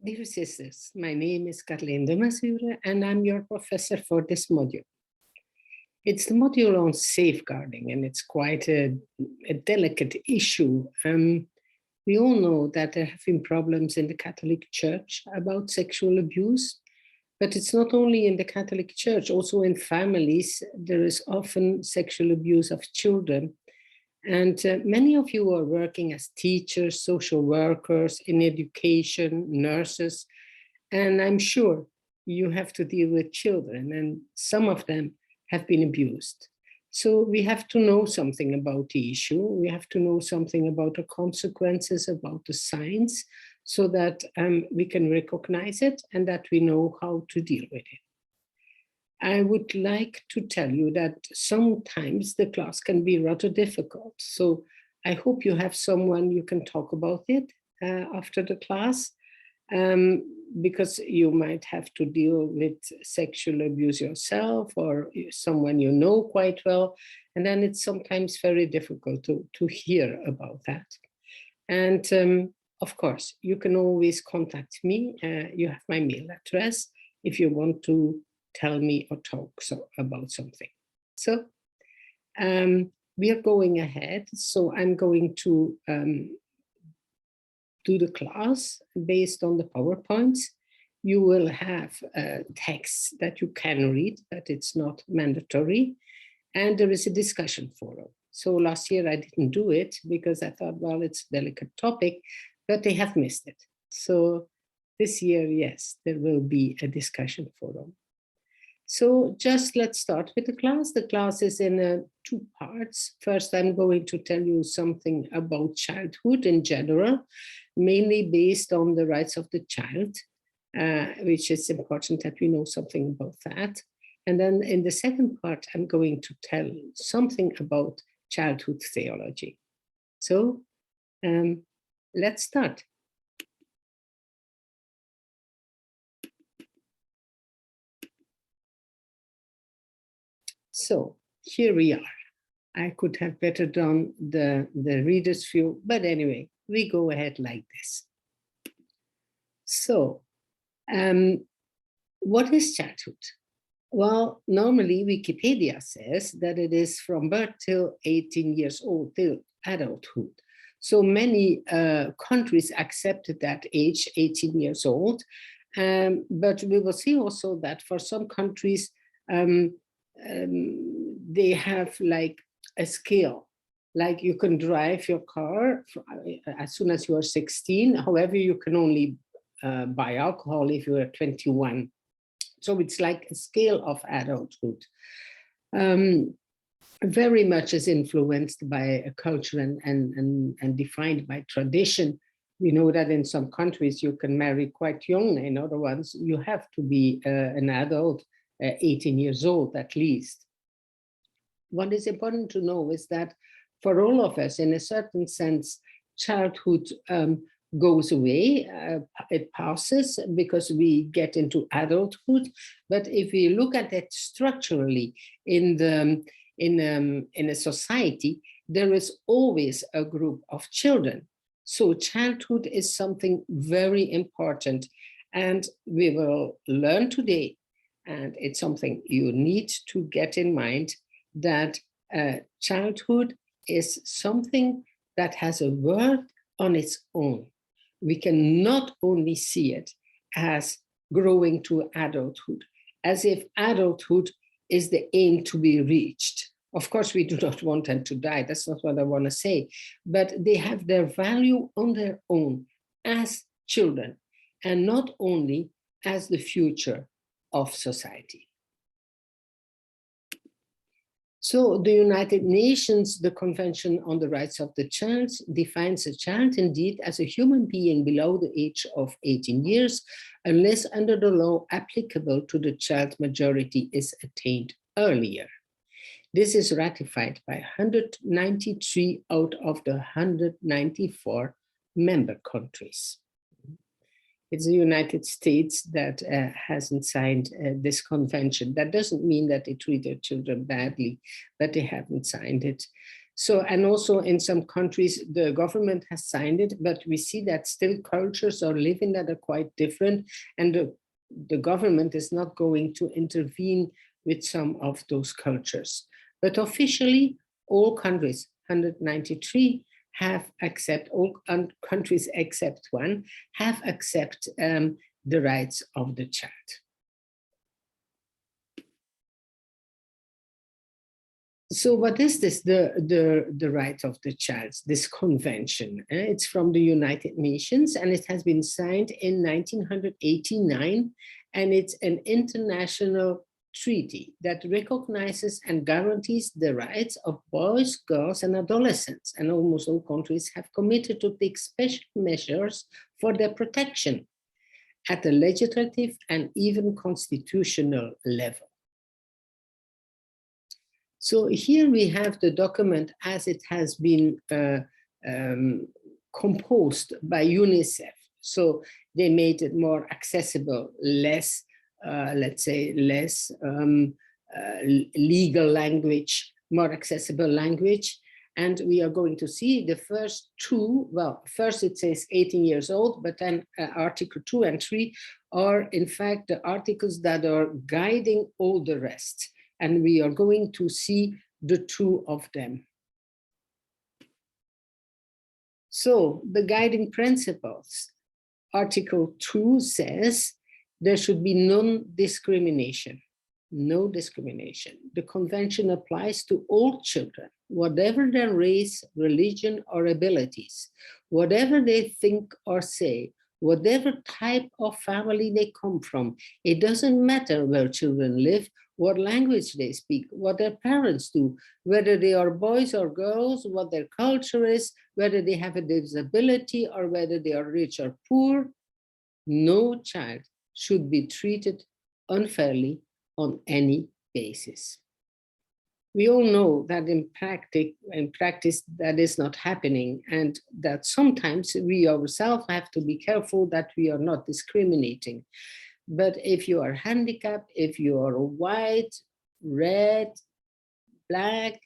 Dear sisters, my name is Carleen de Masure and I'm your professor for this module. It's the module on safeguarding and it's quite a delicate issue. We all know that there have been problems in the Catholic Church about sexual abuse, but it's not only in the Catholic Church, also in families, there is often sexual abuse of children. And many of you are working as teachers, social workers, in education, nurses, and I'm sure you have to deal with children, and some of them have been abused. So we have to know something about the issue. We have to know something about the consequences, about the signs, so that we can recognize it and that we know how to deal with it. I would like to tell you that sometimes the class can be rather difficult. So I hope you have someone you can talk about it after the class, because you might have to deal with sexual abuse yourself or someone you know quite well. And then it's sometimes very difficult to hear about that. And of course, you can always contact me. You have my mail address if you want to tell me or talk about something. So we are going ahead. So I'm going to do the class based on the PowerPoints. You will have texts that you can read, but it's not mandatory. And there is a discussion forum. So last year I didn't do it because I thought, well, it's a delicate topic, but they have missed it. So this year, yes, there will be a discussion forum. So just let's start with the class. The class is in two parts. First, I'm going to tell you something about childhood in general, mainly based on the rights of the child, which is important that we know something about that. And then in the second part, I'm going to tell you something about childhood theology. So let's start. So here we are. I could have better done the reader's view, but anyway, we go ahead like this. So what is childhood? Well, normally Wikipedia says that it is from birth till 18 years old, till adulthood. So many countries accepted that age, 18 years old. But we will see also that for some countries, they have like a scale, like you can drive your car as soon as you are 16. However, you can only buy alcohol if you are 21. So it's like a scale of adulthood. Very much is influenced by a culture and defined by tradition. We know that in some countries you can marry quite young. In other ones, you have to be an adult, 18 years old at least. What is important to know is that for all of us, in a certain sense, childhood goes away, it passes because we get into adulthood. But if we look at it structurally in a society, there is always a group of children. So childhood is something very important, and we will learn today, and it's something you need to get in mind, that childhood is something that has a world on its own. We can not only see it as growing to adulthood, as if adulthood is the aim to be reached. Of course, we do not want them to die. That's not what I want to say. But they have their value on their own as children, and not only as the future of society. So the United Nations, the Convention on the Rights of the Child, defines a child indeed as a human being below the age of 18 years, unless under the law applicable to the child majority is attained earlier. This is ratified by 193 out of the 194 member countries. It's the United States that hasn't signed this convention. That doesn't mean that they treat their children badly, but they haven't signed it. So, and also in some countries, the government has signed it, but we see that still cultures are living that are quite different, and the government is not going to intervene with some of those cultures. But officially, all countries, 193, have accepted, all countries except one, have accepted the rights of the child. So what is this, the right of the child, this convention? It's from the United Nations, and it has been signed in 1989, and it's an international treaty that recognizes and guarantees the rights of boys, girls, and adolescents. And almost all countries have committed to take special measures for their protection at the legislative and even constitutional level. So here we have the document as it has been composed by UNICEF. So they made it more accessible, less, let's say, less legal language, more accessible language. And we are going to see the first two, well, first it says 18 years old, but then Article 2 and 3 are in fact the articles that are guiding all the rest. And we are going to see the two of them. So the guiding principles, Article 2 says there should be non-discrimination, no discrimination. The convention applies to all children, whatever their race, religion, or abilities, whatever they think or say, whatever type of family they come from. It doesn't matter where children live, what language they speak, what their parents do, whether they are boys or girls, what their culture is, whether they have a disability or whether they are rich or poor. No child should be treated unfairly on any basis. We all know that in practice that is not happening, and that sometimes we ourselves have to be careful that we are not discriminating. But if you are handicapped, if you are white, red, black,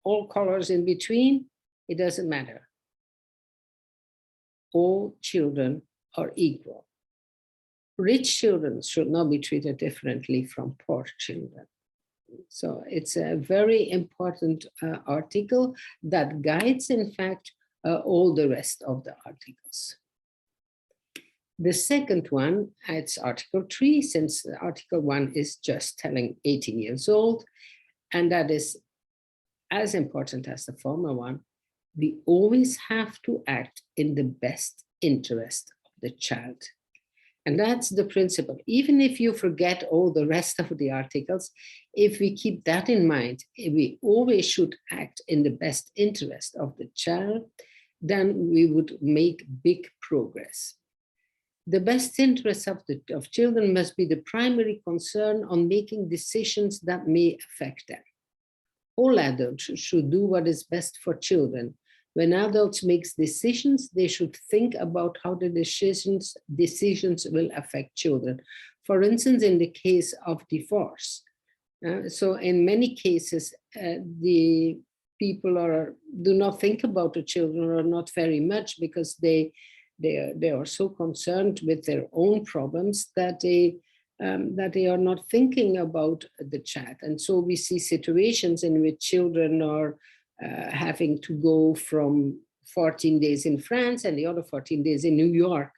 all colors in between, it doesn't matter. All children are equal. Rich children should not be treated differently from poor children. So it's a very important article that guides, in fact, all the rest of the articles. The second one, it's Article 3, since Article 1 is just telling 18 years old, and that is as important as the former one. We always have to act in the best interest of the child. And that's the principle. Even if you forget all the rest of the articles, if we keep that in mind, we always should act in the best interest of the child, then we would make big progress. The best interests of children must be the primary concern on making decisions that may affect them. All adults should do what is best for children. When adults make decisions, they should think about how the decisions will affect children. For instance, in the case of divorce. So in many cases, the people do not think about the children, or not very much, because they are so concerned with their own problems that they are not thinking about the child. And so we see situations in which children are having to go from 14 days in France and the other 14 days in New York.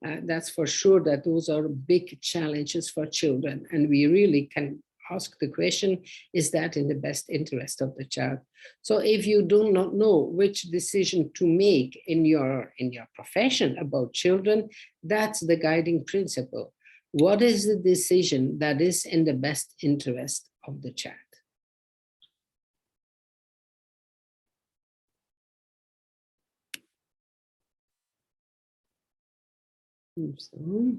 That's for sure that those are big challenges for children. And we really can ask the question, is that in the best interest of the child? So if you do not know which decision to make in your profession about children, that's the guiding principle. What is the decision that is in the best interest of the child? So,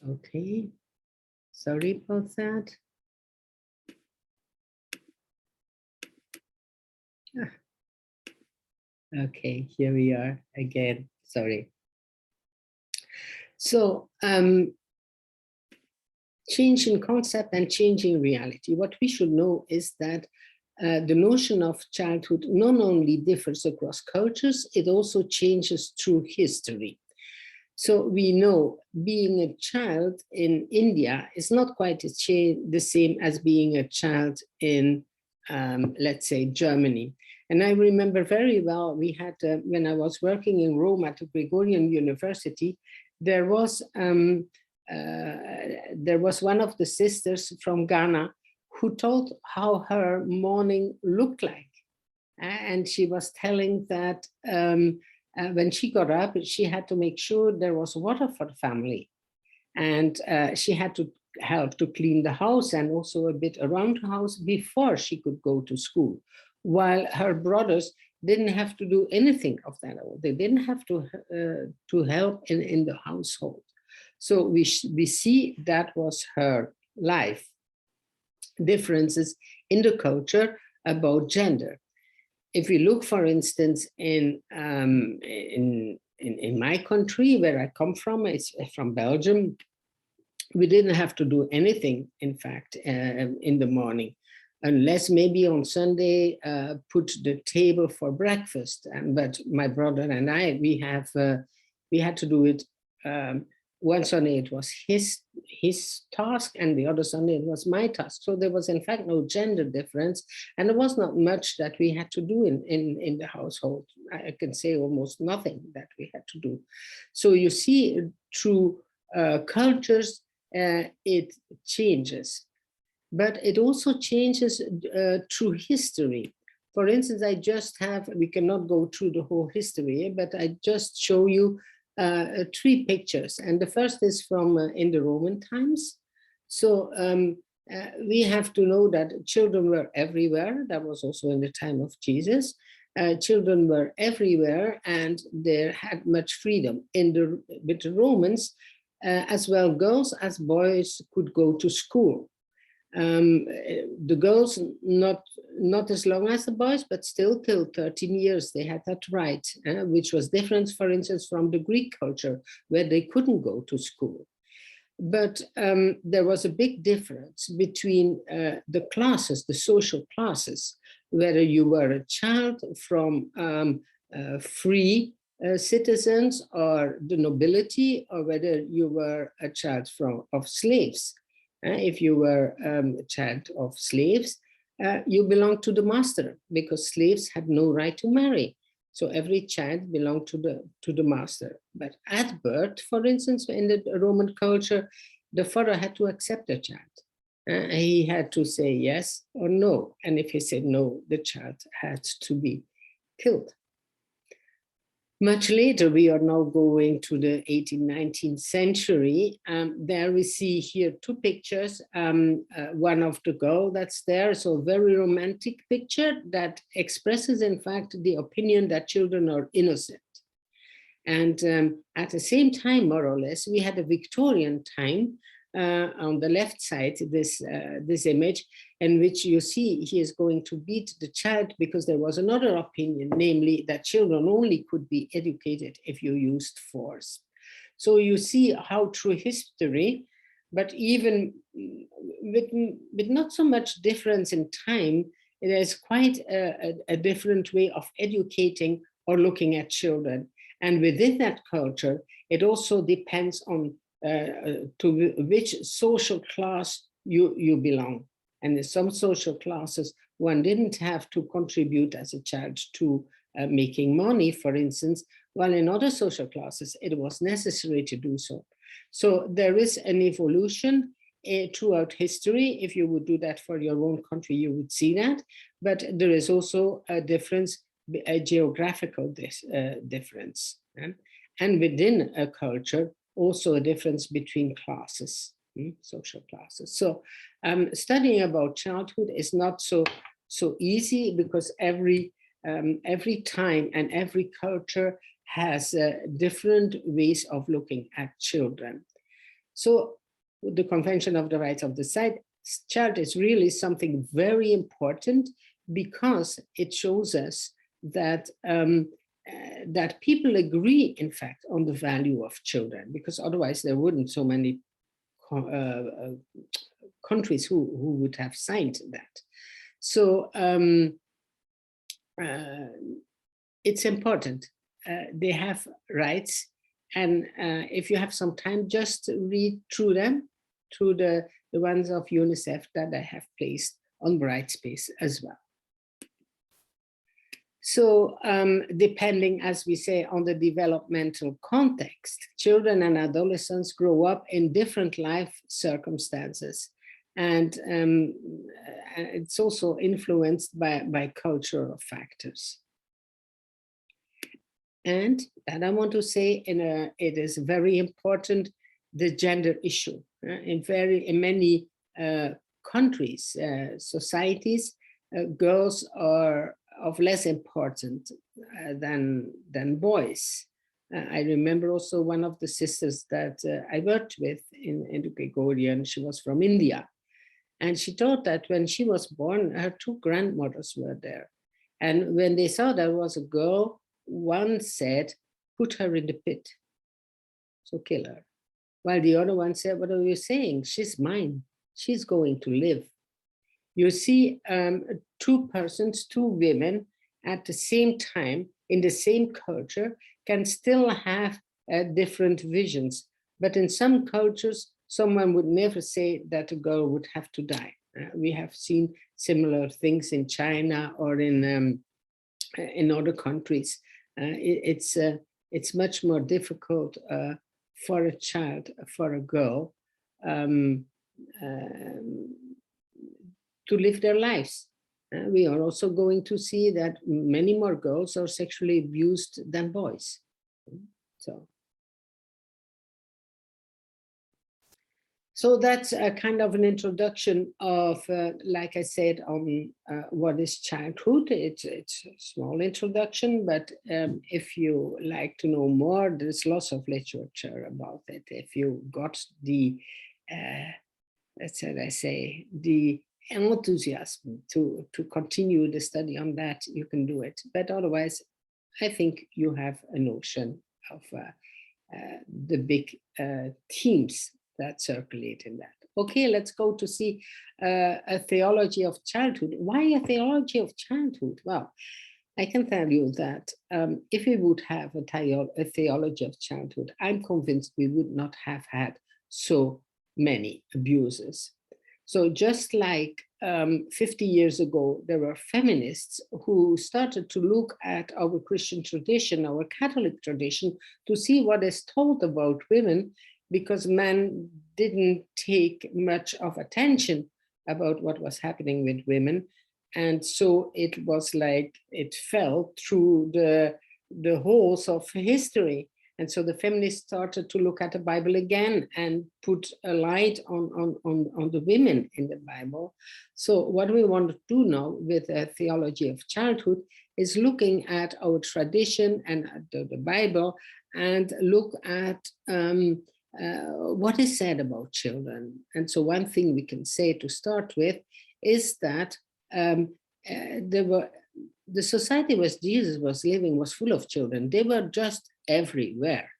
okay, sorry about that. Okay, here we are again, sorry. So change in concept and change in reality. What we should know is that the notion of childhood not only differs across cultures, it also changes through history. So we know being a child in India is not quite the same as being a child in, let's say, Germany. And I remember very well, we had, when I was working in Rome at the Gregorian University, there was one of the sisters from Ghana who told how her morning looked like. And she was telling that when she got up, she had to make sure there was water for the family. And she had to help to clean the house and also a bit around the house before she could go to school. While her brothers didn't have to do anything of that. They didn't have to help in the household. So we see that was her life. Differences in the culture about gender. If we look, for instance, in my country, where I come from, it's from Belgium, we didn't have to do anything, in fact, in the morning, unless maybe on Sunday, put the table for breakfast. But my brother and I, we had to do it. One Sunday it was his task, and the other Sunday it was my task. So there was in fact no gender difference, and there was not much that we had to do in the household. I can say almost nothing that we had to do. So you see, through cultures, it changes, but it also changes through history. For instance, we cannot go through the whole history, but I just show you 3 pictures. And the first is from in the Roman times. So we have to know that children were everywhere. That was also in the time of Jesus. Children were everywhere and they had much freedom. With the Romans, as well, girls as boys could go to school. The girls not as long as the boys, but still till 13 years they had that right, which was different, for instance, from the Greek culture, where they couldn't go to school. But there was a big difference between the classes, the social classes, whether you were a child from free citizens or the nobility, or whether you were a child of slaves. If you were a child of slaves, you belonged to the master, because slaves had no right to marry. So every child belonged to the master. But at birth, for instance, in the Roman culture, the father had to accept the child. He had to say yes or no. And if he said no, the child had to be killed. Much later, we are now going to the 18th, 19th century. There we see here 2 pictures. One of the girl that's there, so a very romantic picture that expresses, in fact, the opinion that children are innocent. And at the same time, more or less, we had a Victorian time. On the left side, this image, in which you see he is going to beat the child because there was another opinion, namely that children only could be educated if you used force. So you see how through history, but even with not so much difference in time, it is quite a different way of educating or looking at children. And within that culture, it also depends on to which social class you belong. And in some social classes, one didn't have to contribute as a child to making money, for instance, while in other social classes, it was necessary to do so. So there is an evolution throughout history. If you would do that for your own country, you would see that. But there is also a difference, a geographical difference. And within a culture, also a difference between classes, social classes. So studying about childhood is not so easy, because every time and every culture has different ways of looking at children. So the Convention of the Rights of the Child is really something very important, because it shows us that that people agree, in fact, on the value of children, because otherwise there wouldn't so many countries who would have signed that. So it's important. They have rights, and if you have some time, just read through them, through the ones of UNICEF that I have placed on Brightspace as well. So depending, as we say, on the developmental context, children and adolescents grow up in different life circumstances. And it's also influenced by cultural factors. And I want to say, it is very important, the gender issue. In many countries, societies, girls are of less importance than boys. I remember also one of the sisters that I worked with in the Gregorian. She was from India. And she thought that when she was born, her two grandmothers were there. And when they saw there was a girl, one said, put her in the pit, so kill her. While the other one said, what are you saying? She's mine. She's going to live. You see, two persons, two women at the same time, in the same culture, can still have different visions. But in some cultures, someone would never say that a girl would have to die. We have seen similar things in China or in other countries. It's much more difficult for a child, for a girl, to live their lives. We are also going to see that many more girls are sexually abused than boys. So that's a kind of an introduction of, like I said, on what is childhood. It's a small introduction, but if you like to know more, there's lots of literature about it. If you got the, the enthusiasm to continue the study on that, you can do it. But otherwise, I think you have a notion of the big themes that circulate in that. Okay, let's go to see a theology of childhood. Why a theology of childhood? Well, I can tell you that if we would have a theology of childhood, I'm convinced we would not have had so many abuses. So just like 50 years ago, there were feminists who started to look at our Christian tradition, our Catholic tradition, to see what is told about women, because men didn't take much of attention about what was happening with women. And so it was like it fell through the holes of history. And so the feminists started to look at the Bible again and put a light on the women in the Bible. So what we want to do now with a theology of childhood is looking at our tradition and at the Bible, and look at what is said about children. And so one thing we can say to start with is that the society where Jesus was living was full of children. They were just everywhere.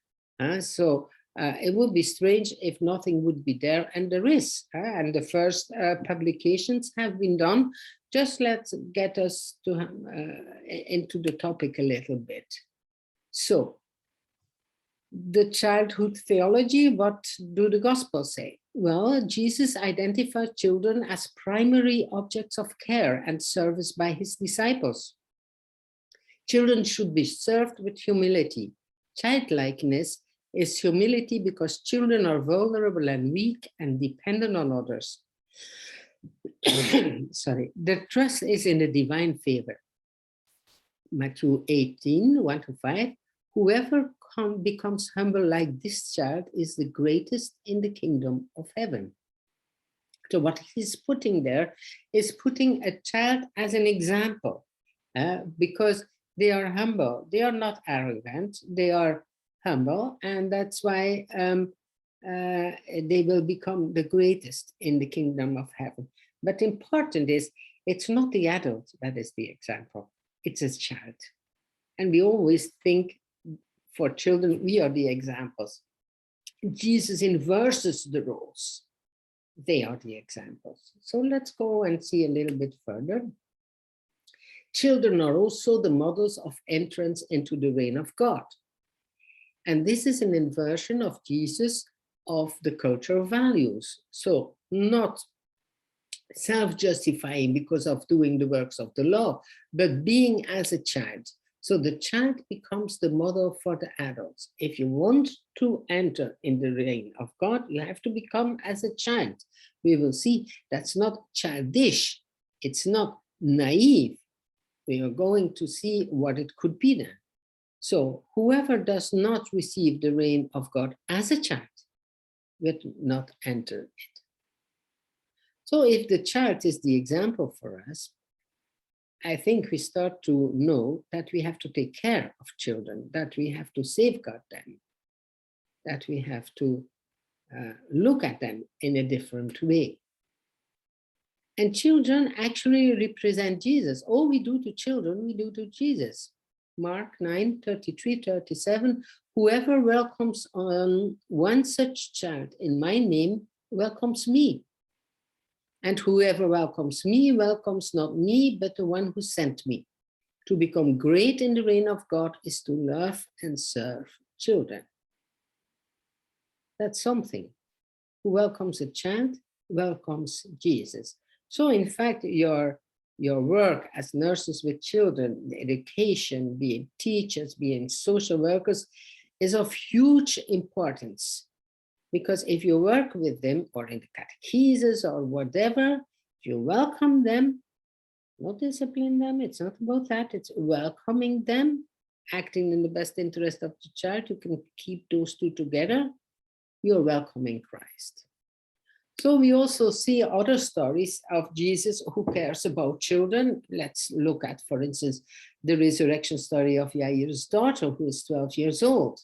So it would be strange if nothing would be there, and there is. And the first publications have been done. Just let's get us to into the topic a little bit. So, the childhood theology, what do the Gospels say? Well, Jesus identified children as primary objects of care and service by his disciples. Children should be served with humility. Childlikeness is humility because children are vulnerable and weak and dependent on others. Sorry, their trust is in the divine favor. Matthew 18, 1-5, whoever becomes humble like this child is the greatest in the kingdom of heaven. So what he's putting there is putting a child as an example, because they are humble. They are not arrogant. They are humble, and that's why they will become the greatest in the kingdom of heaven. But important is, it's not the adult that is the example. It's a child. And we always think for children, we are the examples. Jesus inverses the roles. They are the examples. So let's go and see a little bit further. Children are also the models of entrance into the reign of God. And this is an inversion of Jesus of the culture of values. So not self-justifying because of doing the works of the law, but being as a child. So the child becomes the model for the adults. If you want to enter in the reign of God, you have to become as a child. We will see that's not childish. It's not naive. We are going to see what it could be then. So whoever does not receive the reign of God as a child will not enter it. So if the child is the example for us, I think we start to know that we have to take care of children, that we have to safeguard them, that we have to look at them in a different way. And children actually represent Jesus. All we do to children, we do to Jesus. Mark 9, 33, 37, whoever welcomes one such child in my name welcomes me. And whoever welcomes me welcomes not me, but the one who sent me. To become great in the reign of God is to love and serve children. That's something. Who welcomes a child welcomes Jesus. So in fact, your work as nurses with children, education, being teachers, being social workers, is of huge importance. Because if you work with them or in the catechesis or whatever, if you welcome them, not discipline them, it's not about that, it's welcoming them, acting in the best interest of the child, you can keep those two together, you're welcoming Christ. So we also see other stories of Jesus who cares about children. Let's look at, for instance, the resurrection story of Jairus' daughter, who is 12 years old.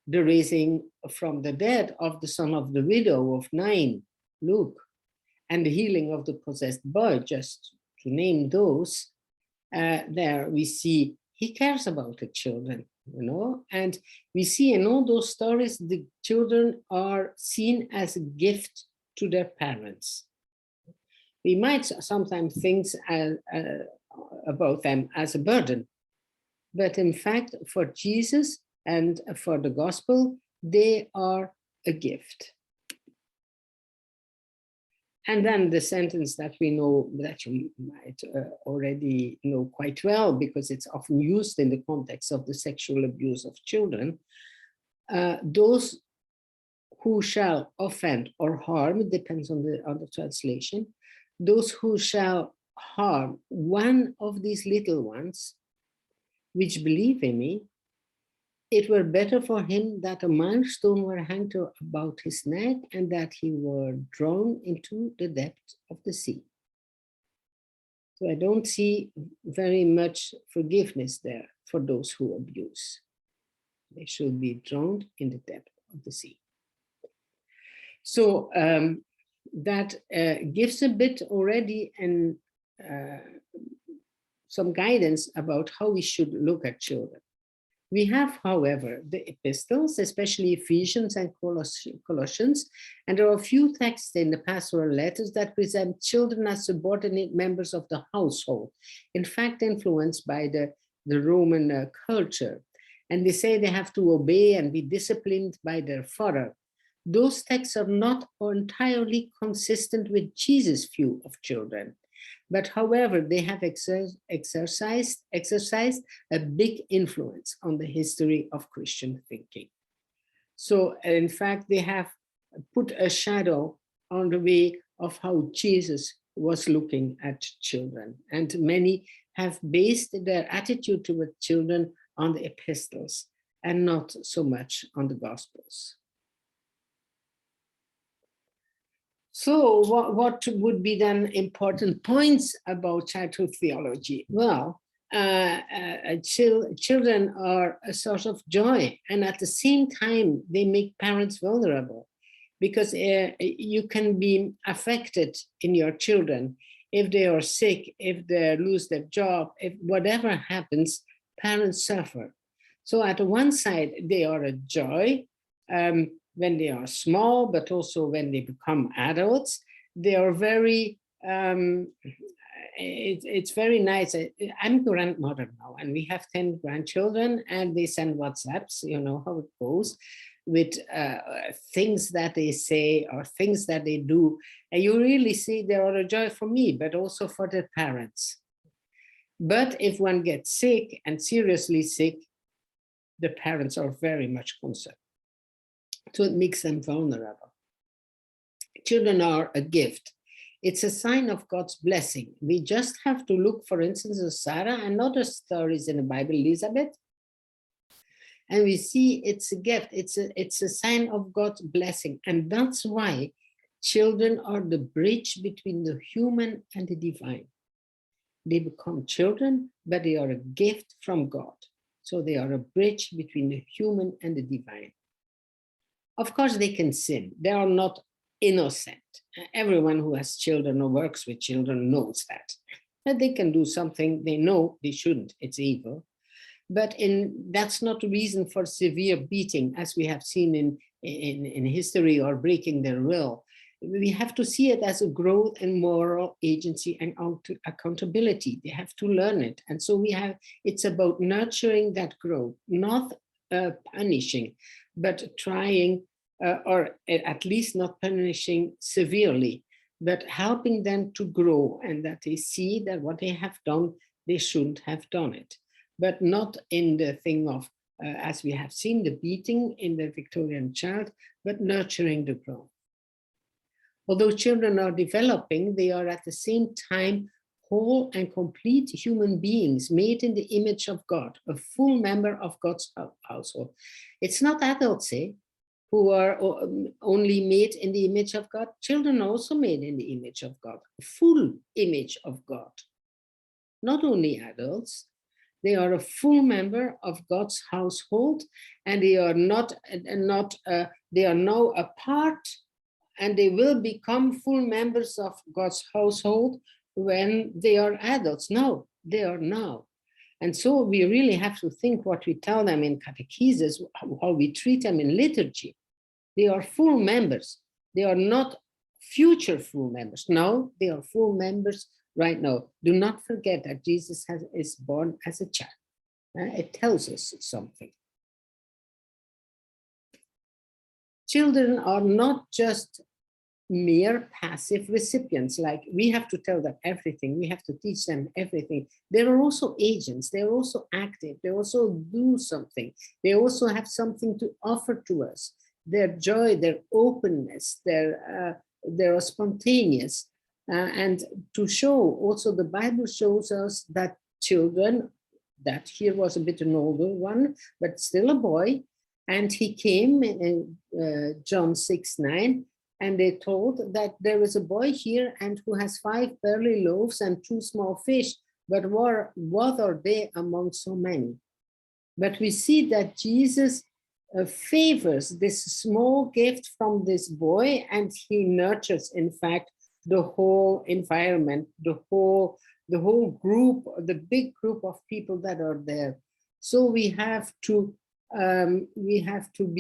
The raising from the dead of the son of the widow of Nain, Luke, and the healing of the possessed boy, just to name those. There we see he cares about the children, and we see in all those stories, the children are seen as a gift to their parents. We might sometimes think about them as a burden, but in fact, for Jesus and for the gospel, they are a gift. And then the sentence that we know, that you might already know quite well, because it's often used in the context of the sexual abuse of children, those who shall offend or harm, it depends on the translation, those who shall harm one of these little ones, which believe in me, it were better for him that a millstone were hanged about his neck and that he were drawn into the depth of the sea. So I don't see very much forgiveness there for those who abuse. They should be drawn in the depth of the sea. So that gives a bit already and some guidance about how we should look at children. We have, however, the epistles, especially Ephesians and Colossians, and there are a few texts in the pastoral letters that present children as subordinate members of the household, in fact, influenced by the Roman culture. And they say they have to obey and be disciplined by their father. Those texts are not entirely consistent with Jesus' view of children. But however, they have exercised a big influence on the history of Christian thinking. So in fact, they have put a shadow on the way of how Jesus was looking at children. And many have based their attitude toward children on the epistles and not so much on the Gospels. So what would be then important points about childhood theology? Well, children are a source of joy, and at the same time, they make parents vulnerable, because you can be affected in your children if they are sick, if they lose their job, if whatever happens, parents suffer. So at one side, they are a joy when they are small, but also when they become adults. They are very, it's very nice. I'm a grandmother now, and we have 10 grandchildren, and they send WhatsApps, you know how it goes, with things that they say or things that they do. And you really see they are a joy for me, but also for the parents. But if one gets sick and seriously sick, the parents are very much concerned. So it makes them vulnerable. Children are a gift. It's a sign of God's blessing. We just have to look, for instance, at Sarah and other stories in the Bible, Elizabeth, and we see it's a gift. It's a sign of God's blessing. And that's why children are the bridge between the human and the divine. They become children, but they are a gift from God. So they are a bridge between the human and the divine. Of course, they can sin. They are not innocent. Everyone who has children or works with children knows that. That they can do something they know they shouldn't. It's evil. But that's not a reason for severe beating, as we have seen in history, or breaking their will. We have to see it as a growth in moral agency and accountability. They have to learn it. And so it's about nurturing that growth, not punishing, but trying, or at least not punishing severely, but helping them to grow, and that they see that what they have done, they shouldn't have done it. But not in the thing of, as we have seen, the beating in the Victorian child, but nurturing the growth. Although children are developing, they are at the same time whole and complete human beings made in the image of God, a full member of God's household. It's not adults, who are only made in the image of God. Children are also made in the image of God, a full image of God. Not only adults, they are a full member of God's household, and they are they are now a part, and they will become full members of God's household when they are adults. No, they are now. And so we really have to think what we tell them in catechesis, how we treat them in liturgy. They are full members. They are not future full members. No, they are full members right now. Do not forget that Jesus is born as a child. It tells us something. Children are not just mere passive recipients, like we have to tell them everything, we have to teach them everything. They are also agents, they're also active, they also do something, they also have something to offer to us. Their joy, their openness, they're spontaneous. And to show, also the Bible shows us that children, that here was a bit an older one, but still a boy, and he came in John 6:9, and they told that there is a boy here and who has 5 barley loaves and 2 small fish, but what are they among so many? But we see that Jesus favors this small gift from this boy, and he nurtures, in fact, the whole environment, the whole group, the big group of people that are there. So we have to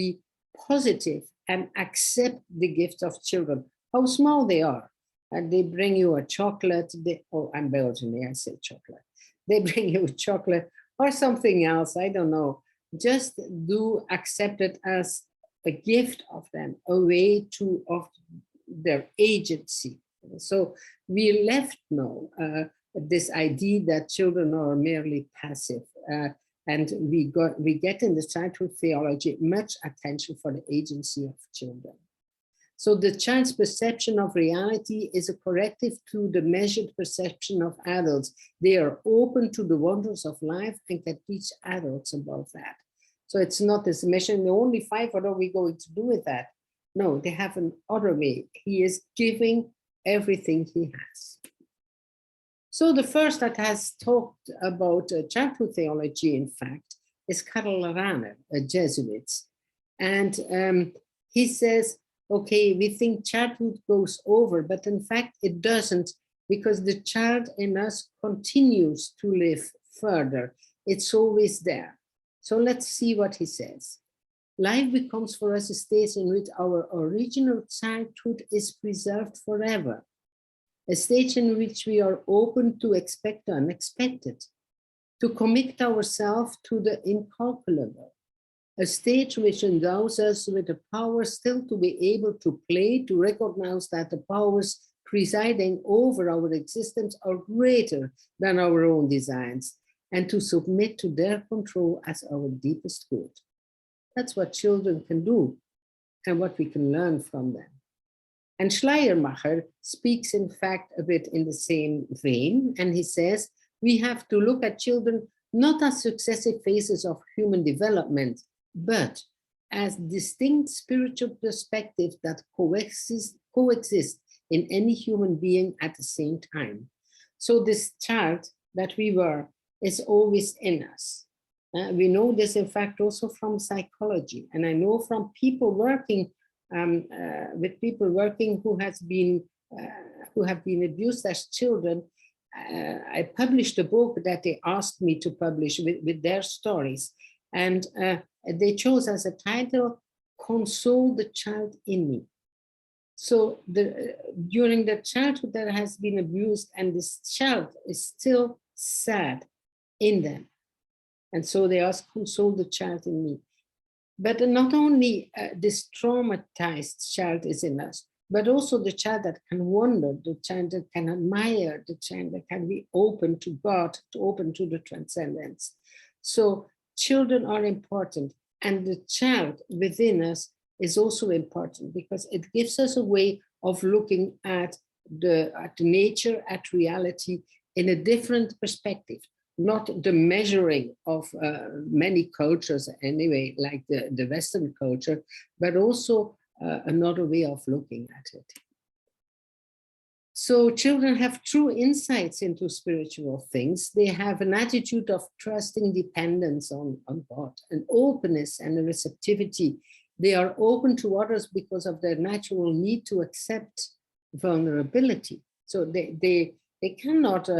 be positive and accept the gifts of children, how small they are. And they bring you a chocolate. I'm Belgian, I say chocolate. They bring you chocolate or something else, I don't know. Just do accept it as a gift of them, a way of their agency. So we left now this idea that children are merely passive. And we get in the childhood theology much attention for the agency of children. So the child's perception of reality is a corrective to the measured perception of adults. They are open to the wonders of life and can teach adults about that. So it's not this mission, only 5, what are we going to do with that? No, they have an other way. He is giving everything he has. So the first that has talked about childhood theology, in fact, is Karl Rahner, a Jesuit. And he says, okay, we think childhood goes over, but in fact it doesn't, because the child in us continues to live further. It's always there. So let's see what he says. Life becomes for us a stage in which our original childhood is preserved forever, a stage in which we are open to expect the unexpected, to commit ourselves to the incalculable, a stage which endows us with the power still to be able to play, to recognize that the powers presiding over our existence are greater than our own designs, and to submit to their control as our deepest good. That's what children can do and what we can learn from them. And Schleiermacher speaks, in fact, a bit in the same vein, and he says, we have to look at children not as successive phases of human development, but as distinct spiritual perspectives that coexist in any human being at the same time. So this child that we were is always in us. We know this, in fact, also from psychology. And I know from people working with people working who have been abused as children. I published a book that they asked me to publish with their stories. And they chose as a title, Console the Child in Me. So during the childhood that has been abused, and this child is still sad in them. And so they ask, console the child in me. But not only this traumatized child is in us, but also the child that can wonder, the child that can admire, the child that can be open to God, to open to the transcendence. So children are important, and the child within us is also important because it gives us a way of looking at the nature, at reality in a different perspective. Not the measuring of many cultures anyway, like the Western culture, but also another way of looking at it. So children have true insights into spiritual things. They have an attitude of trusting dependence on God, an openness and a receptivity. They are open to others because of their natural need to accept vulnerability. So they cannot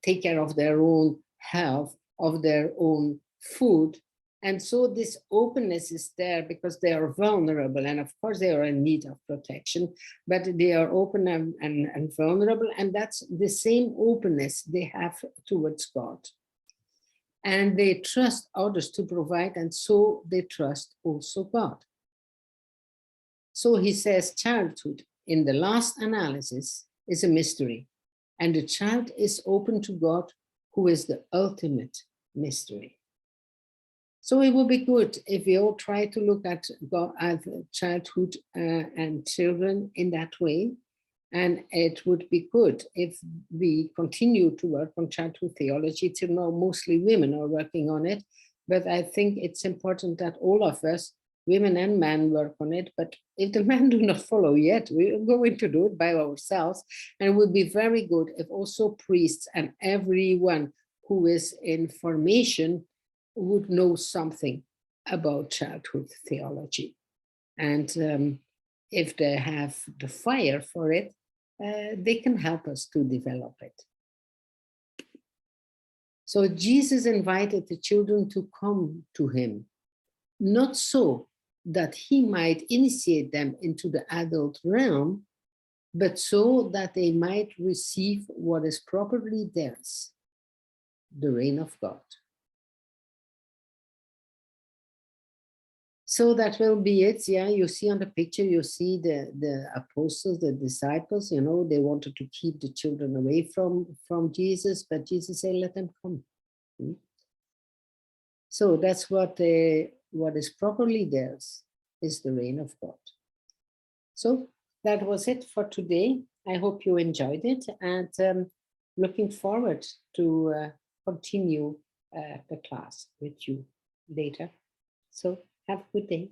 take care of their own health, of their own food. And so this openness is there because they are vulnerable. And of course, they are in need of protection, but they are open and vulnerable. And that's the same openness they have towards God. And they trust others to provide, and so they trust also God. So he says childhood, in the last analysis, is a mystery. And the child is open to God, who is the ultimate mystery. So it would be good if we all try to look at God, at childhood and children in that way. And it would be good if we continue to work on childhood theology. Till now, mostly women are working on it. But I think it's important that all of us, women and men, work on it. But if the men do not follow yet, we're going to do it by ourselves. And it would be very good if also priests and everyone who is in formation would know something about childhood theology. And if they have the fire for it, they can help us to develop it. So Jesus invited the children to come to him, not so that he might initiate them into the adult realm, but so that they might receive what is properly theirs, the reign of God. So that will be it. Yeah, you see on the picture, you see the apostles, the disciples, you know, they wanted to keep the children away from Jesus, but Jesus said, let them come. So that's what is properly theirs is the reign of God. So that was it for today. I hope you enjoyed it, and looking forward to continue the class with you later. So have a good day.